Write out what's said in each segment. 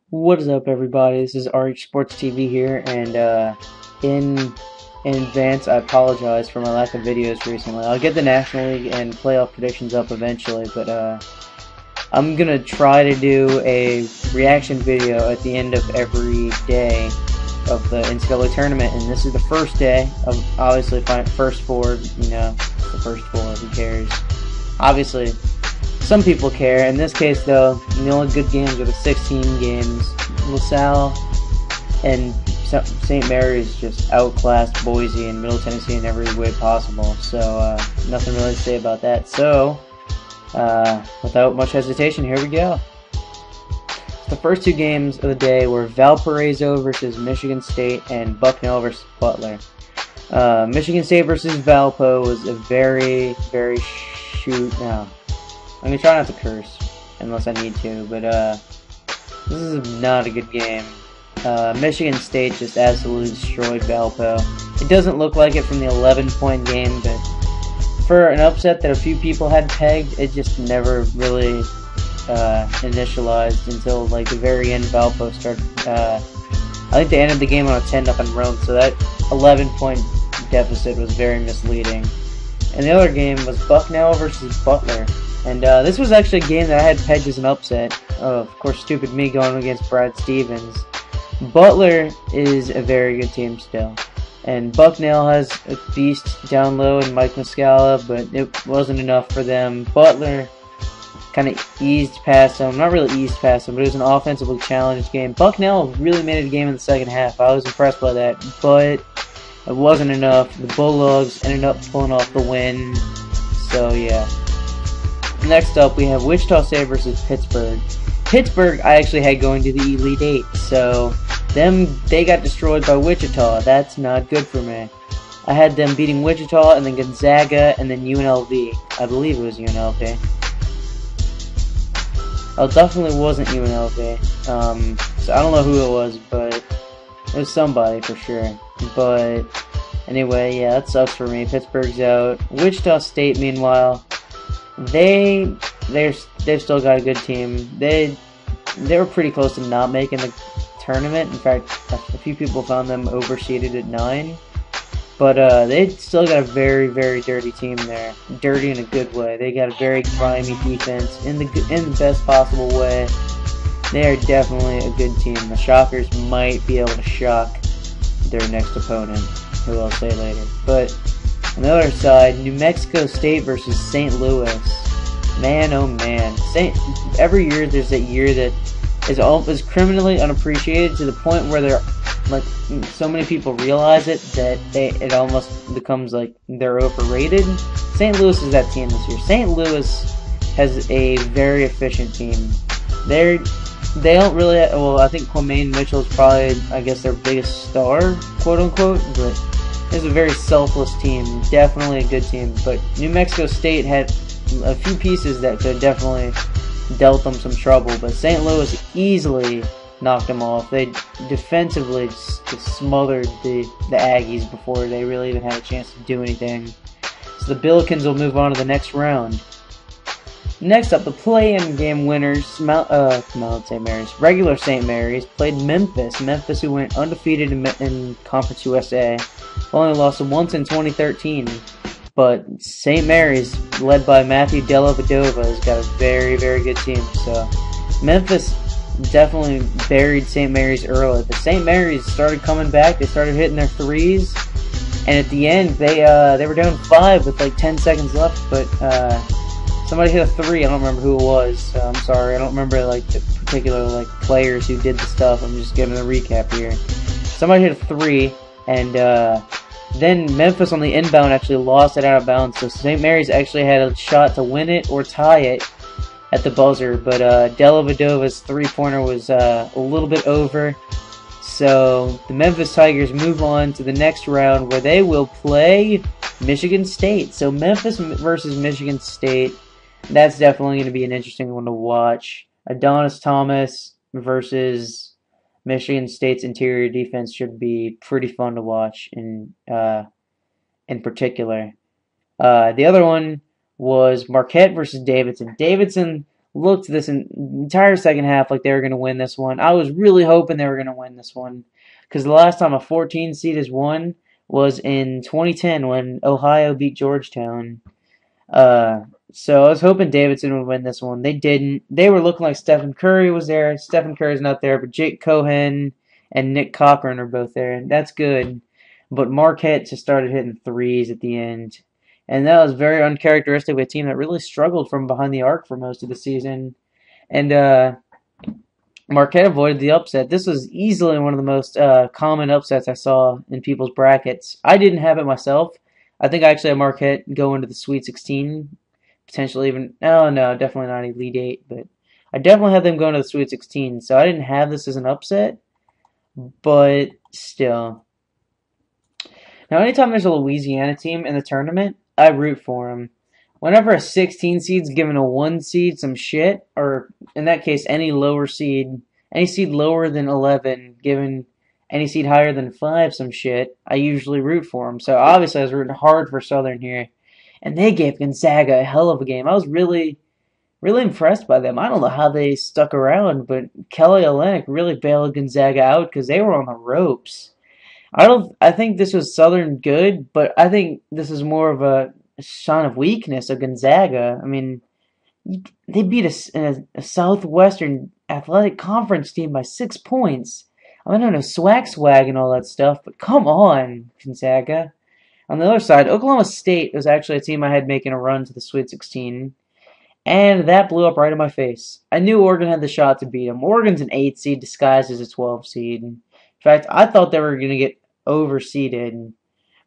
What is up, everybody? This is RH Sports TV here, and in advance, I apologize for my lack of videos recently. I'll get the National League and playoff predictions up eventually, but I'm gonna try to do a reaction video at the end of every day of the NCAA tournament, and this is the first day of obviously first four. You know, the first four. Who cares? Obviously. Some people care. In this case, though, the only good games are the 16 games. LaSalle and St. Mary's just outclassed Boise and Middle Tennessee in every way possible. So, nothing really to say about that. So, without much hesitation, here we go. The first two games of the day were Valparaiso versus Michigan State and Bucknell versus Butler. Michigan State versus Valpo was a very I'm gonna try not to curse, unless I need to, but this is not a good game. Michigan State just absolutely destroyed Valpo. It doesn't look like it from the 11-point game, but for an upset that a few people had pegged, it just never really initialized until like the very end. Valpo started. I think they ended the game on a 10-0 run, so that 11-point deficit was very misleading. And the other game was Bucknell versus Butler. And this was actually a game that I had pegged as an upset. Of course, stupid me going against Brad Stevens. Butler is a very good team still. And Bucknell has a beast down low in Mike Muscala, but it wasn't enough for them. Butler kind of eased past them. Not really eased past them, but it was an offensively challenged game. Bucknell really made it a game in the second half. I was impressed by that, but it wasn't enough. The Bulldogs ended up pulling off the win. So, yeah. Next up, we have Wichita State versus Pittsburgh. Pittsburgh, I actually had going to the Elite Eight, so they got destroyed by Wichita. That's not good for me. I had them beating Wichita, and then Gonzaga, and then UNLV. I believe it was UNLV. Oh, it definitely wasn't UNLV. So I don't know who it was, but it was somebody for sure. But anyway, yeah, that sucks for me. Pittsburgh's out. Wichita State, meanwhile, they've still got a good team. They were pretty close to not making the tournament. In fact, a few people found them overseeded at 9. But they still got a very dirty team there. Dirty in a good way. They got a very grimy defense in the best possible way. They are definitely a good team. The Shockers might be able to shock their next opponent, who I'll say later. But on the other side, New Mexico State versus St. Louis. Man, oh man. Every year there's that year that is criminally unappreciated to the point where they're like so many people realize it that it almost becomes like they're overrated. St. Louis is that team this year. St. Louis has a very efficient team. They don't really. Well, I think Kwame Mitchell is probably, I guess, their biggest star, quote unquote. But it's a very selfless team. Definitely a good team. But New Mexico State had a few pieces that could definitely dealt them some trouble. But St. Louis easily knocked them off. They defensively just smothered the Aggies before they really even had a chance to do anything. So the Billikens will move on to the next round. Next up, the play-in game winners, Mount St. Mary's, regular St. Mary's, played Memphis. Memphis, who went undefeated in Conference USA, only lost once in 2013. But St. Mary's, led by Matthew Dellavedova, has got a very good team. So Memphis definitely buried St. Mary's early, but St. Mary's started coming back. They started hitting their threes, and at the end, they were down 5 with like 10 seconds left. But somebody hit a 3. I don't remember who it was. So I'm sorry. I don't remember like the particular like players who did the stuff. I'm just giving a recap here. Somebody hit a 3, and then Memphis on the inbound actually lost it out of bounds. So St. Mary's actually had a shot to win it or tie it at the buzzer, but Dellavedova's three-pointer was a little bit over. So the Memphis Tigers move on to the next round, where they will play Michigan State. So Memphis versus Michigan State, that's definitely going to be an interesting one to watch. Adonis Thomas versus Michigan State's interior defense should be pretty fun to watch in particular. The other one was Marquette versus Davidson. Davidson looked this entire second half like they were going to win this one. I was really hoping they were going to win this one because the last time a 14 seed has won was in 2010 when Ohio beat Georgetown. Uh, so I was hoping Davidson would win this one. They didn't. They were looking like Stephen Curry was there. Stephen Curry's not there, but Jake Cohen and Nick Cochran are both there, and that's good. But Marquette just started hitting threes at the end. And that was very uncharacteristic of a team that really struggled from behind the arc for most of the season. And Marquette avoided the upset. This was easily one of the most common upsets I saw in people's brackets. I didn't have it myself. I think I actually had Marquette go into the Sweet 16, potentially even. Oh no, definitely not Elite Eight, but I definitely had them going to the Sweet 16. So I didn't have this as an upset, but still. Now, anytime there's a Louisiana team in the tournament, I root for them. Whenever a 16 seed's giving a 1 seed some shit, or in that case, any seed lower than 11, giving any seed higher than 5 some shit, I usually root for them. So obviously I was rooting hard for Southern here. And they gave Gonzaga a hell of a game. I was really, really impressed by them. I don't know how they stuck around, but Kelly Olynyk really bailed Gonzaga out because they were on the ropes. I think this was Southern good, but I think this is more of a sign of weakness of Gonzaga. I mean, they beat a Southwestern Athletic Conference team by 6 points. I don't know, swag and all that stuff, but come on, Gonzaga. On the other side, Oklahoma State was actually a team I had making a run to the Sweet 16, and that blew up right in my face. I knew Oregon had the shot to beat them. Oregon's an 8 seed disguised as a 12 seed. In fact, I thought they were going to get overseeded,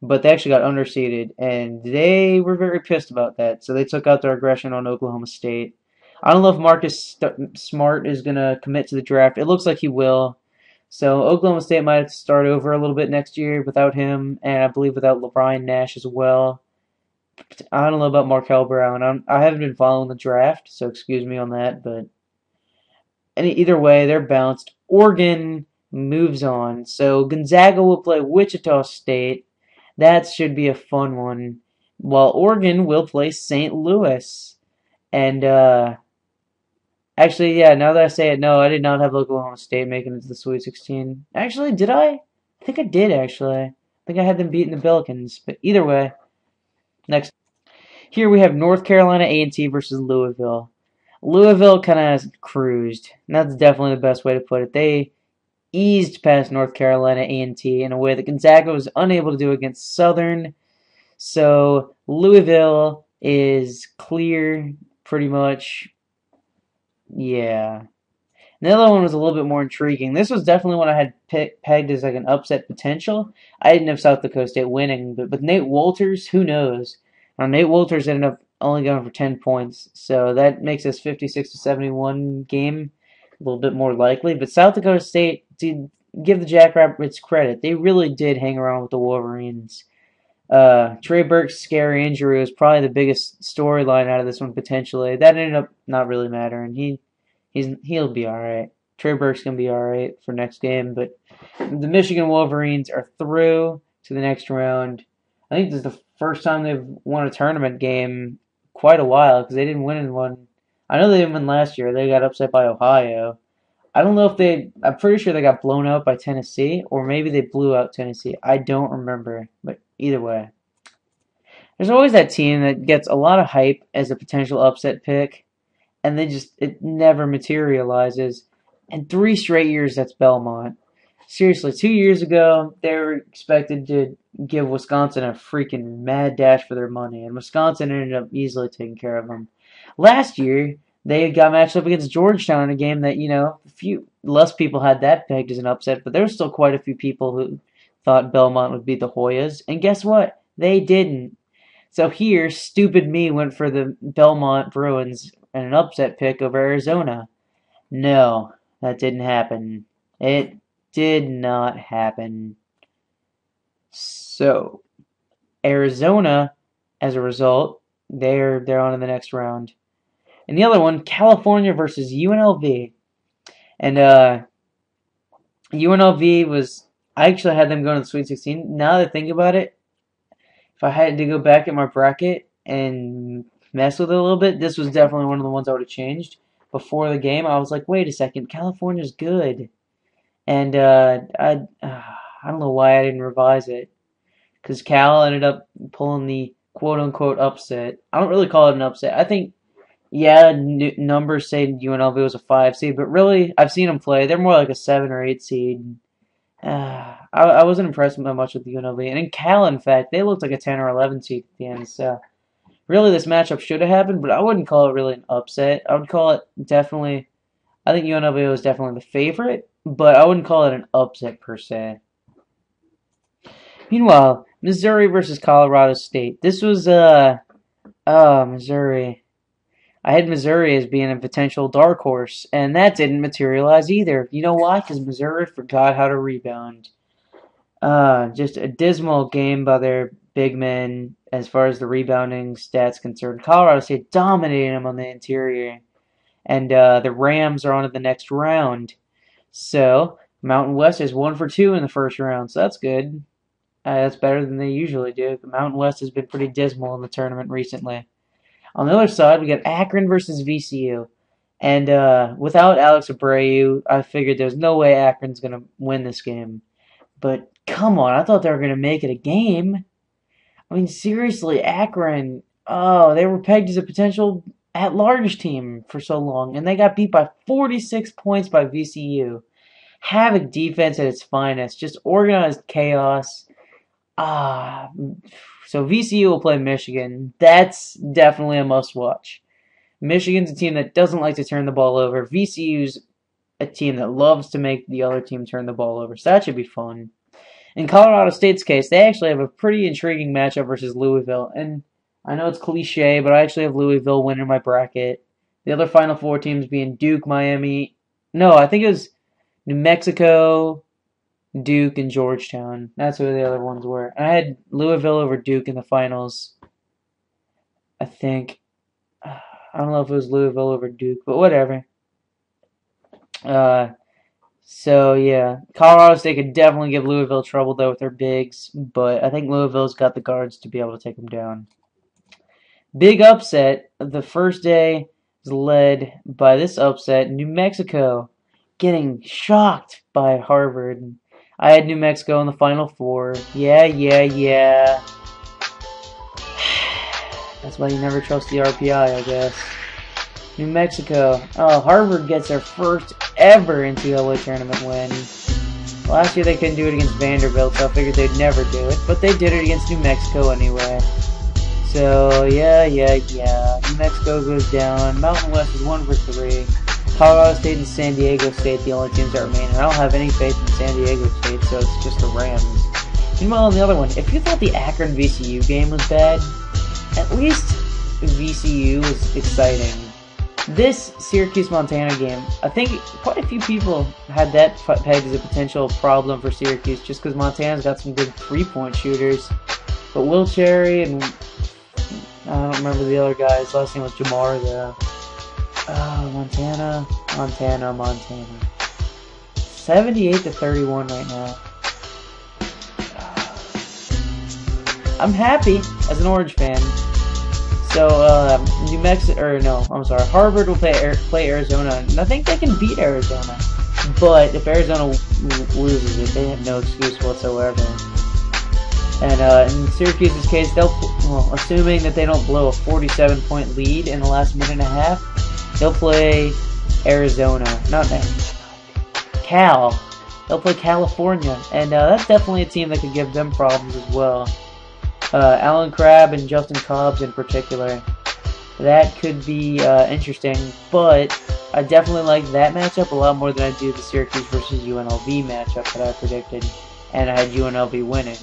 but they actually got underseeded, and they were very pissed about that. So they took out their aggression on Oklahoma State. I don't know if Marcus Smart is going to commit to the draft. It looks like he will. So Oklahoma State might have to start over a little bit next year without him, and I believe without LeBron Nash as well. I don't know about Markel Brown. I haven't been following the draft, so excuse me on that. But either way, they're bounced. Oregon moves on. So Gonzaga will play Wichita State. That should be a fun one. While Oregon will play St. Louis. And actually, yeah, now that I say it, no, I did not have Oklahoma State making it to the Sweet 16. Actually, did I? I think I did, actually. I think I had them beating the Billikens. But either way, next. Here we have North Carolina A&T versus Louisville. Louisville kind of cruised. And that's definitely the best way to put it. They eased past North Carolina A&T in a way that Gonzaga was unable to do against Southern. So Louisville is clear pretty much. Yeah. The other one was a little bit more intriguing. This was definitely one I had pegged as like an upset potential. I didn't have South Dakota State winning, but with Nate Wolters, who knows? Now, Nate Wolters ended up only going for 10 points, so that makes this 56-71 game a little bit more likely. But South Dakota State, did give the Jackrabbits credit. They really did hang around with the Wolverines. Trey Burke's scary injury was probably the biggest storyline out of this one potentially. That ended up not really mattering. He'll be all right. Trey Burke's gonna be all right for next game. But the Michigan Wolverines are through to the next round. I think this is the first time they've won a tournament game quite a while because they didn't win in one. I know they didn't win last year. They got upset by Ohio. I don't know if I'm pretty sure they got blown out by Tennessee, or maybe they blew out Tennessee. I don't remember, but either way. There's always that team that gets a lot of hype as a potential upset pick, and it never materializes. And 3 straight years, that's Belmont. Seriously, 2 years ago, they were expected to give Wisconsin a freaking mad dash for their money, and Wisconsin ended up easily taking care of them. Last year, they got matched up against Georgetown in a game that, a few less people had that pegged as an upset, but there were still quite a few people who thought Belmont would beat the Hoyas, and guess what? They didn't. So here, stupid me went for the Belmont Bruins and an upset pick over Arizona. No, that didn't happen. It did not happen. So, Arizona, as a result, they're on to the next round. And the other one, California versus UNLV. And UNLV was, I actually had them going to the Sweet 16. Now that I think about it, if I had to go back at my bracket and mess with it a little bit, this was definitely one of the ones I would have changed. before the game, I was like, wait a second, California's good. And I don't know why I didn't revise it. Because Cal ended up pulling the quote-unquote upset. I don't really call it an upset. I think, yeah, numbers say UNLV was a 5 seed, but really, I've seen them play. They're more like a 7 or 8 seed. I wasn't impressed by much with UNLV. And in Cal, in fact, they looked like a 10 or 11 seed at the end. So, really, this matchup should have happened, but I wouldn't call it really an upset. I would call it definitely, I think UNLV was definitely the favorite, but I wouldn't call it an upset per se. Meanwhile, Missouri versus Colorado State. This was, Missouri. I had Missouri as being a potential dark horse, and that didn't materialize either. You know why? Because Missouri forgot how to rebound. Just a dismal game by their big men as far as the rebounding stats concerned. Colorado State dominated them on the interior, and the Rams are on to the next round. So Mountain West is 1 for 2 in the first round, so that's good. That's better than they usually do. The Mountain West has been pretty dismal in the tournament recently. On the other side, we got Akron versus VCU. And without Alex Abreu, I figured there's no way Akron's going to win this game. But come on, I thought they were going to make it a game. I mean, seriously, Akron, oh, they were pegged as a potential at-large team for so long. And they got beat by 46 points by VCU. Havoc defense at its finest. Just organized chaos. So VCU will play Michigan. That's definitely a must-watch. Michigan's a team that doesn't like to turn the ball over. VCU's a team that loves to make the other team turn the ball over. So that should be fun. In Colorado State's case, they actually have a pretty intriguing matchup versus Louisville. And I know it's cliche, but I actually have Louisville winning my bracket. The other Final Four teams being Duke, Miami. No, I think it was New Mexico, Duke, and Georgetown. That's who the other ones were. I had Louisville over Duke in the finals. I think. I don't know if it was Louisville over Duke, but whatever. So, yeah. Colorado State could definitely give Louisville trouble, though, with their bigs. But I think Louisville's got the guards to be able to take them down. Big upset. The first day is led by this upset. New Mexico getting shocked by Harvard. I had New Mexico in the Final Four. Yeah. That's why you never trust the RPI, I guess. New Mexico. Oh, Harvard gets their first ever NCAA tournament win. Last year they couldn't do it against Vanderbilt, so I figured they'd never do it. But they did it against New Mexico anyway. So, yeah. New Mexico goes down. Mountain West is 1 for 3. Colorado State and San Diego State, the only teams that remain. I don't have any faith in San Diego State, so it's just the Rams. Meanwhile, on the other one, if you thought the Akron VCU game was bad, at least VCU was exciting. This Syracuse-Montana game, I think quite a few people had that pegged as a potential problem for Syracuse just because Montana's got some good three-point shooters. But Will Cherry and I don't remember the other guy's last name was Jamar, though. Montana. 78-31 right now. I'm happy as an Orange fan. So, New Mexico, or no, I'm sorry, Harvard will play Arizona, and I think they can beat Arizona. But if Arizona loses it, they have no excuse whatsoever. And in Syracuse's case, assuming that they don't blow a 47-point lead in the last minute and a half, they'll play Arizona. Cal. They'll play California. And that's definitely a team that could give them problems as well. Alan Crabb and Justin Cobbs in particular. That could be interesting, but I definitely like that matchup a lot more than I do the Syracuse versus UNLV matchup that I predicted, and I had UNLV winning.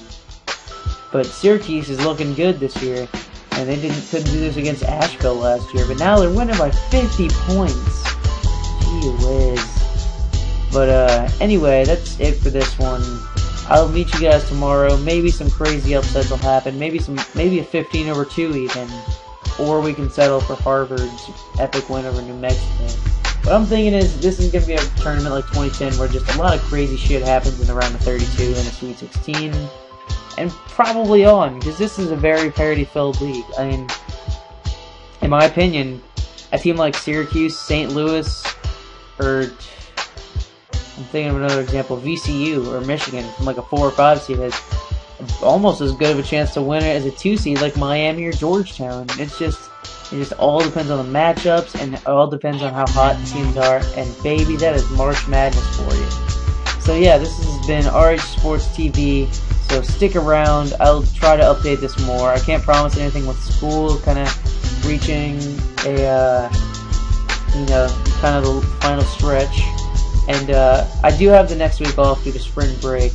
But Syracuse is looking good this year, and they couldn't do this against Asheville last year, but now they're winning by 50 points. Gee whiz. But anyway, that's it for this one. I'll meet you guys tomorrow. Maybe some crazy upsets will happen. Maybe a 15-2 even. Or we can settle for Harvard's epic win over New Mexico. What I'm thinking is this is going to be a tournament like 2010 where just a lot of crazy shit happens in the round of 32 and a Sweet 16. And probably on, because this is a very parity-filled league. I mean, in my opinion, a team like Syracuse, St. Louis, or I'm thinking of another example, VCU or Michigan from like a 4 or 5 seed has almost as good of a chance to win it as a 2 seed like Miami or Georgetown. It just all depends on the matchups, and it all depends on how hot the teams are. And baby, that is March Madness for you. So yeah, this has been RH Sports TV. So stick around. I'll try to update this more. I can't promise anything with school kind of reaching a kind of the final stretch. And I do have the next week off due to spring break.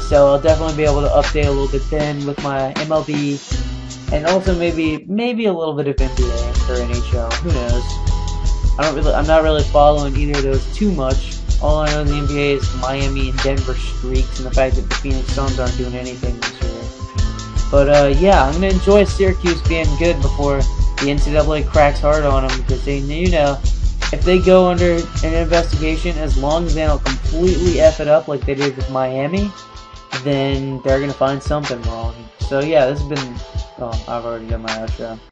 So I'll definitely be able to update a little bit then with my MLB, and also maybe a little bit of NBA or NHL. Who knows? I'm not really following either of those too much. All I know in the NBA is Miami and Denver streaks, and the fact that the Phoenix Suns aren't doing anything this year. But yeah, I'm gonna enjoy Syracuse being good before the NCAA cracks hard on them, because if they go under an investigation, as long as they don't completely F it up like they did with Miami, then they're going to find something wrong. So yeah, this has been, I've already done my outro.